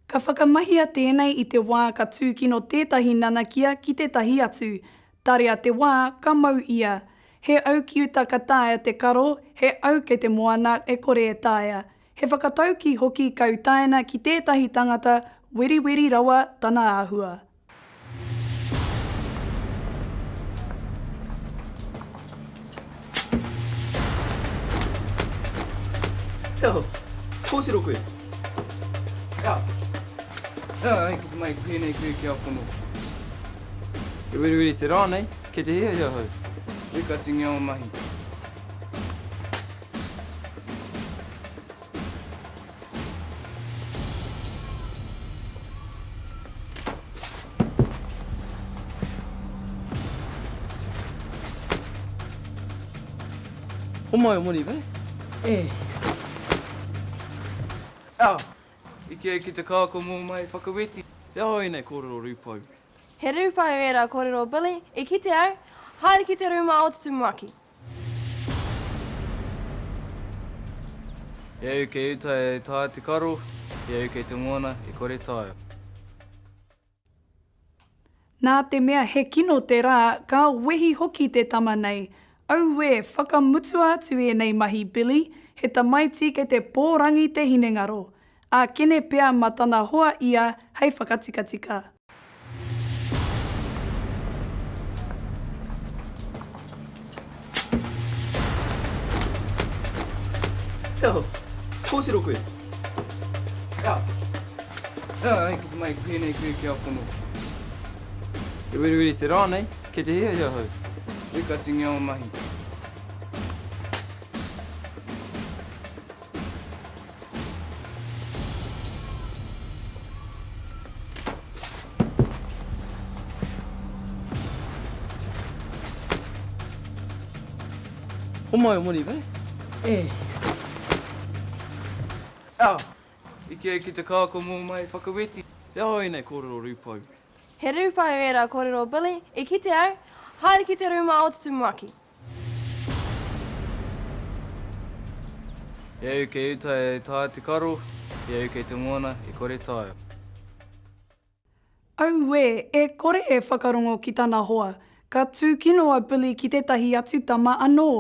Ka whakamahia tēnei I te wā ka tūki no tētahi nanakia ki tētahi atu. Tarea te wā ka mau ia. He au kiuta ka taea te karo, he au kei te moana e kore e taea. He whakatauki hoki kau taena ki tētahi tangata wiri rawa tana āhua. Eo, kōtiro koe. Ai, ki te mai pēnei koe ki a whono. Ke wiri te ranei, ke te hea hau. E ka tingi o mahi. O mai o moni, vai? Ike ki te kāko mō mai whakaweti. Te hoi nei korero rūpau. He rūpau e rā korero Billy, e ki te au, haere ki te rūma o te tumuaki. E au kei uta e taea te karo, e au kei te moana e kore taea. Nā te mea he kino te rā, ka wehi hoki te tama nei. Au e, whakamutu atu e nei mahi Billy, he tamaiti kei te pōrangi te hinengaro. A kene pea matana hoa ia hei whakatikatika. Eo, kōtiro koe. Ai, ki te mai pēnei koe ki a whono. Ke wiri te ranei, ke te hea hau. E ka tingi o mahi. O mai o moni, vai? Ike ki te kāko mō mai whakaweti. Te hoi nei korero rūpau. He rūpau e rā korero Billy, e ki te au, haere ki te rūma o te tumuaki. E au kei uta e taea te karo, e au kei te moana e kore taea. Au e kore e whakarongo ki tana hoa. Ka tūkinoa Billy ki tētahi atu tama anō.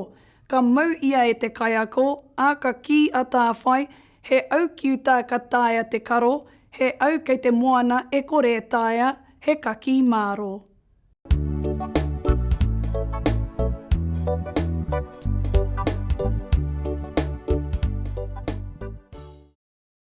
Ka mau ia e te kaiako, a ka ki a tā whai, he au kiuta ka taea te karo, he au kei te moana e kore e taea, he kaki māro.